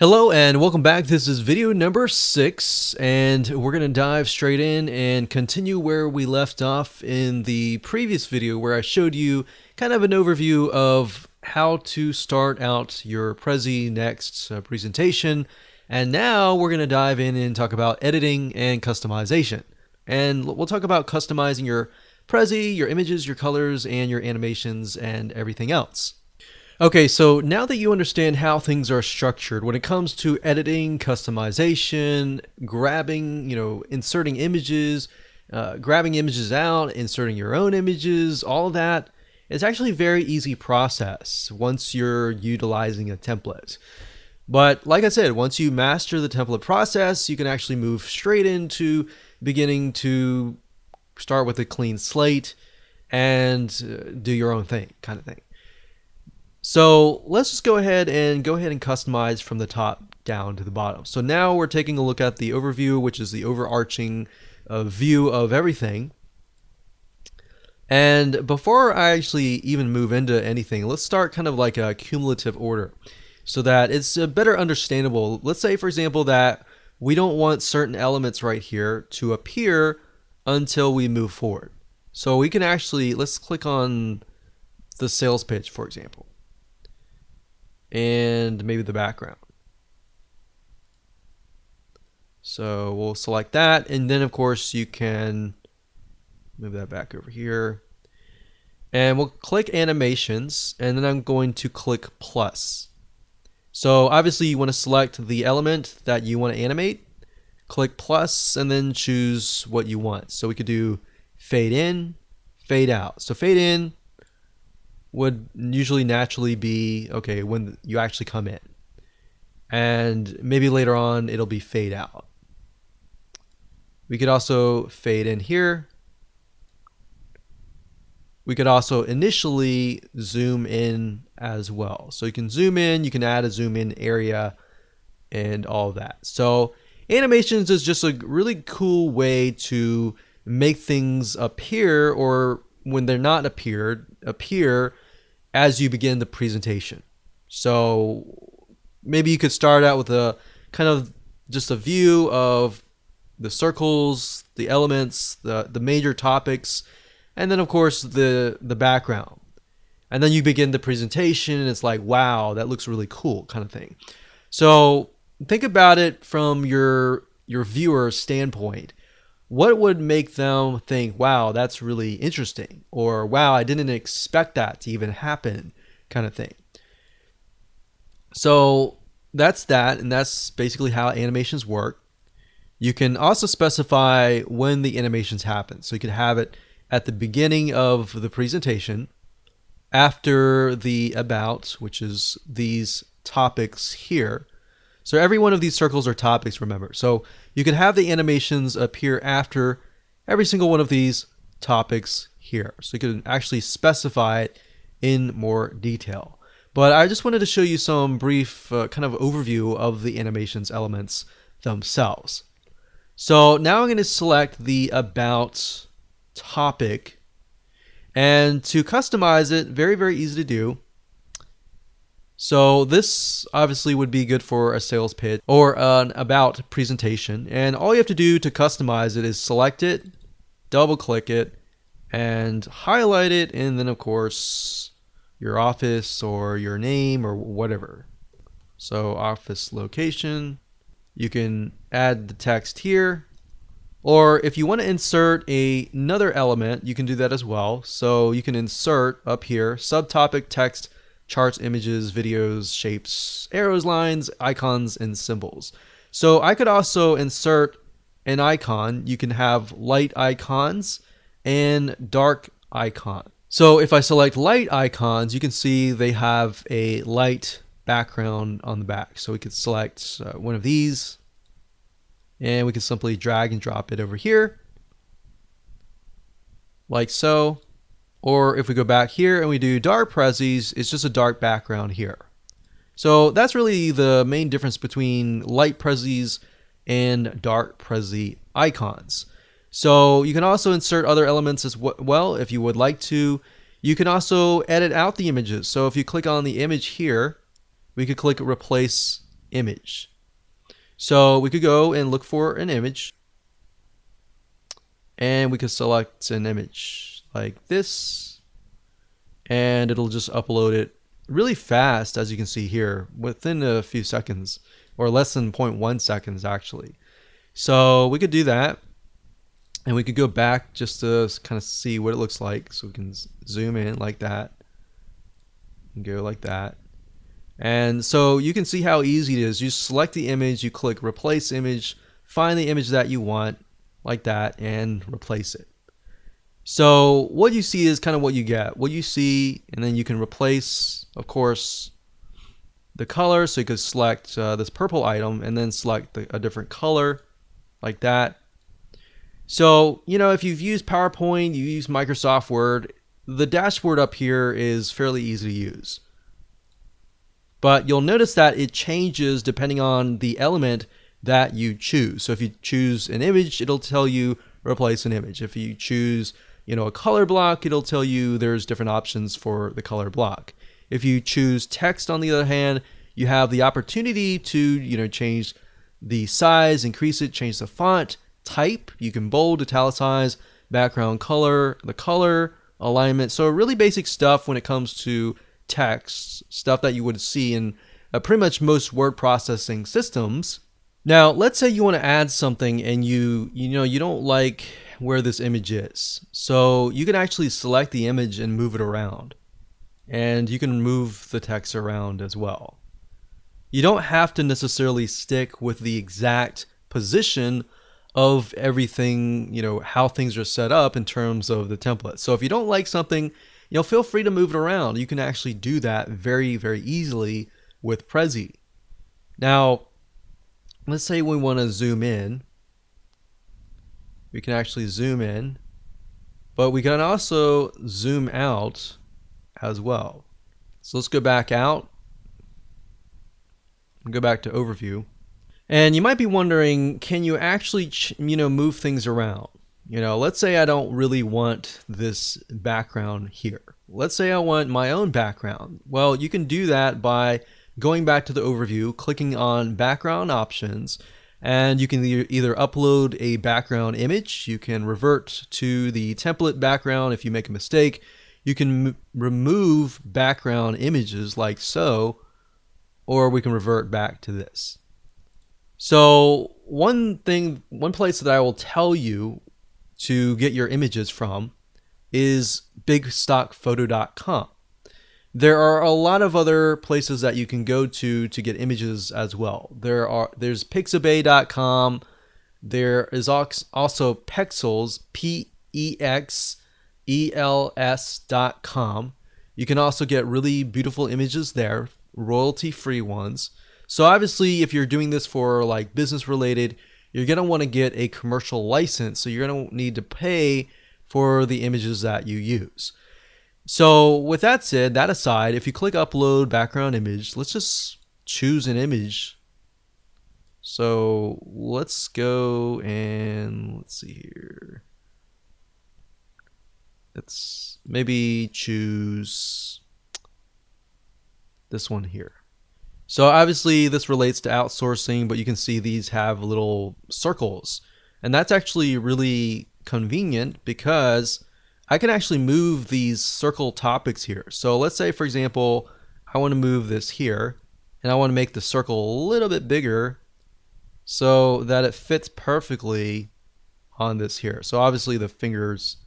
Hello and welcome back. This is video number 6 and we're going to dive straight in and continue where we left off in the previous video where I showed you kind of an overview of how to start out your Prezy Next presentation. And now we're going to dive in and talk about editing and customization. And we'll talk about customizing your Prezy, your images, your colors, and your animations and everything else. Okay, so now that you understand how things are structured when it comes to editing, customization, grabbing, inserting images, grabbing images out, inserting your own images, all of that, it's actually a very easy process once you're utilizing a template. But like I said, once you master the template process, you can actually move straight into beginning to start with a clean slate and do your own thing, kind of thing. So let's just go ahead and customize from the top down to the bottom. So now we're taking a look at the overview, which is the overarching view of everything. And before I actually even move into anything, let's start kind of like a cumulative order so that it's better understandable. Let's say, for example, that we don't want certain elements right here to appear until we move forward. So we can actually, let's click on the sales pitch, for example, and maybe the background. So we'll select that, and then of course you can move that back over here, and we'll click animations, and then I'm going to click plus. So obviously you want to select the element that you want to animate, click plus, and then choose what you want. So we could do fade in, fade out. So fade in would usually naturally be okay when you actually come in, and maybe later on it'll be fade out. We could also fade in here. We could also initially zoom in as well. So you can zoom in, you can add a zoom in area and all of that. So animations is just a really cool way to make things appear, or when they're not appear as you begin the presentation. So maybe you could start out with a kind of just a view of the circles, the elements, the major topics, and then of course the background. And then you begin the presentation and it's like, wow, that looks really cool, kind of thing. So think about it from your viewer's standpoint. What would make them think, wow, that's really interesting, or wow, I didn't expect that to even happen, kind of thing. So that's that, and that's basically how animations work. You can also specify when the animations happen. So you can have it at the beginning of the presentation, after the about, which is these topics here. So every one of these circles are topics, remember. So you can have the animations appear after every single one of these topics here. So you can actually specify it in more detail. But I just wanted to show you some brief kind of overview of the animations elements themselves. So now I'm going to select the about topic. And to customize it, very, very easy to do. So this obviously would be good for a sales pitch or an about presentation. And all you have to do to customize it is select it, double click it, and highlight it, and then of course your office or your name or whatever. So office location, you can add the text here. Or if you want to insert another element, you can do that as well. So you can insert up here, subtopic text, charts, images, videos, shapes, arrows, lines, icons, and symbols. So I could also insert an icon. You can have light icons and dark icon. So if I select light icons, you can see they have a light background on the back. So we could select one of these, and we can simply drag and drop it over here, like so. Or if we go back here and we do dark Prezys, it's just a dark background here. So that's really the main difference between light Prezys and dark Prezy icons. So you can also insert other elements as well if you would like to. You can also edit out the images. So if you click on the image here, we could click replace image. So we could go and look for an image, and we could select an image like this, and it'll just upload it really fast, as you can see here, within a few seconds, or less than 0.1 seconds actually. So we could do that, and we could go back just to kind of see what it looks like. So we can zoom in like that and go like that. And so you can see how easy it is. You select the image, you click replace image, find the image that you want like that, and replace it. So what you see is kind of what you get. What you see, and then you can replace, of course, the color. So you could select this purple item and then select a different color like that. So, you know, if you've used PowerPoint, you use Microsoft Word, the dashboard up here is fairly easy to use. But you'll notice that it changes depending on the element that you choose. So if you choose an image, it'll tell you replace an image. If you choose, you know, a color block, it'll tell you there's different options for the color block. If you choose text, on the other hand, you have the opportunity to, you know, change the size, increase it, change the font type. You can bold, italicize, background color, the color, alignment. So really basic stuff when it comes to text, stuff that you would see in pretty much most word processing systems. Now, let's say you want to add something and you don't like where this image is. So you can actually select the image and move it around. And you can move the text around as well. You don't have to necessarily stick with the exact position of everything, you know, how things are set up in terms of the template. So if you don't like something, you know, feel free to move it around. You can actually do that very, very easily with Prezy. Now, let's say we want to zoom in. We can actually zoom in, but we can also zoom out as well. So let's go back out and go back to overview. And you might be wondering, can you actually, move things around? You know, let's say I don't really want this background here. Let's say I want my own background. Well, you can do that by going back to the overview, clicking on background options, and you can either upload a background image, you can revert to the template background if you make a mistake, you can remove background images like so, or we can revert back to this. So one place that I will tell you to get your images from is bigstockphoto.com. There are a lot of other places that you can go to get images as well. There's pixabay.com. There is also Pexels, PEXELS.com. You can also get really beautiful images there, royalty-free ones. So obviously, if you're doing this for like business related, you're going to want to get a commercial license. So you're going to need to pay for the images that you use. So with that said, that aside, if you click upload background image, let's just choose an image. So let's go and let's see here. Let's maybe choose this one here. So obviously this relates to outsourcing, but you can see these have little circles. And that's actually really convenient because I can actually move these circle topics here. So let's say, for example, I want to move this here and I want to make the circle a little bit bigger so that it fits perfectly on this here. So obviously the finger's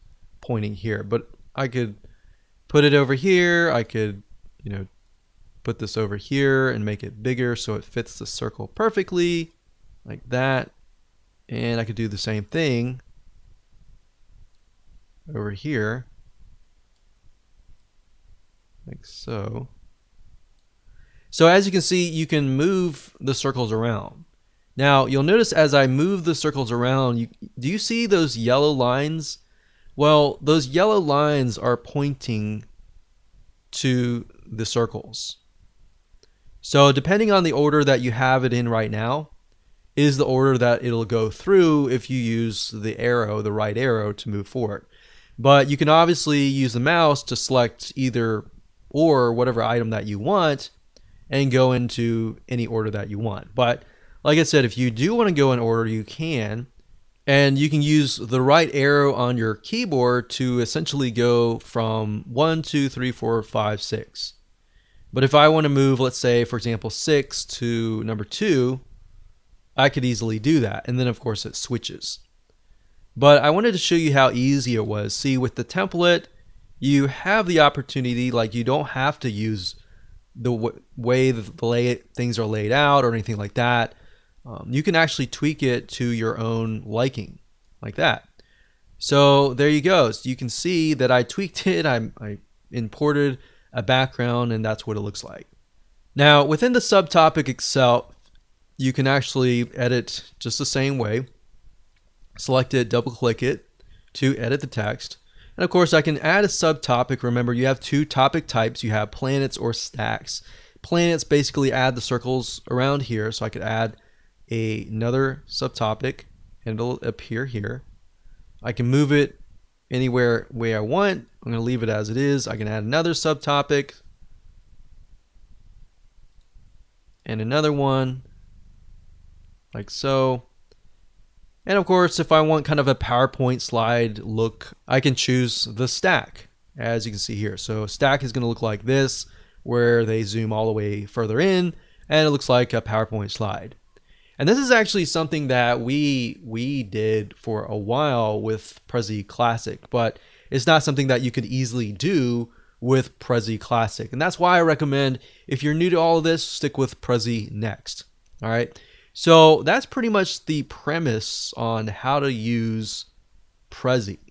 pointing here, but I could put it over here. I could, put this over here and make it bigger so it fits the circle perfectly like that. And I could do the same thing over here like so. So as you can see, you can move the circles around. Now you'll notice as I move the circles around, do you see those yellow lines? Well, those yellow lines are pointing to the circles. So depending on the order that you have it in right now is the order that it'll go through if you use the arrow, the right arrow, to move forward. But you can obviously use the mouse to select either or whatever item that you want, and go into any order that you want. But like I said, if you do want to go in order, you can. And you can use the right arrow on your keyboard to essentially go from 1, 2, 3, 4, 5, 6. But if I want to move, let's say, for example, 6 to number 2, I could easily do that. And then, of course, it switches. But I wanted to show you how easy it was. See, with the template, you have the opportunity, like you don't have to use the way the things are laid out or anything like that. You can actually tweak it to your own liking, like that. So there you go. So you can see that I tweaked it. I imported a background, and that's what it looks like. Now, within the subtopic itself, you can actually edit just the same way. Select it, double click it to edit the text. And of course, I can add a subtopic. Remember, you have two topic types. You have planets or stacks. Planets basically add the circles around here. So I could add another subtopic and it'll appear here. I can move it anywhere way I want. I'm going to leave it as it is. I can add another subtopic and another one like so. And of course, if I want kind of a PowerPoint slide look, I can choose the stack, as you can see here. So stack is going to look like this, where they zoom all the way further in, and it looks like a PowerPoint slide. And this is actually something that we did for a while with Prezy Classic, but it's not something that you could easily do with Prezy Classic. And that's why I recommend, if you're new to all of this, stick with Prezy Next. All right. So that's pretty much the premise on how to use Prezy.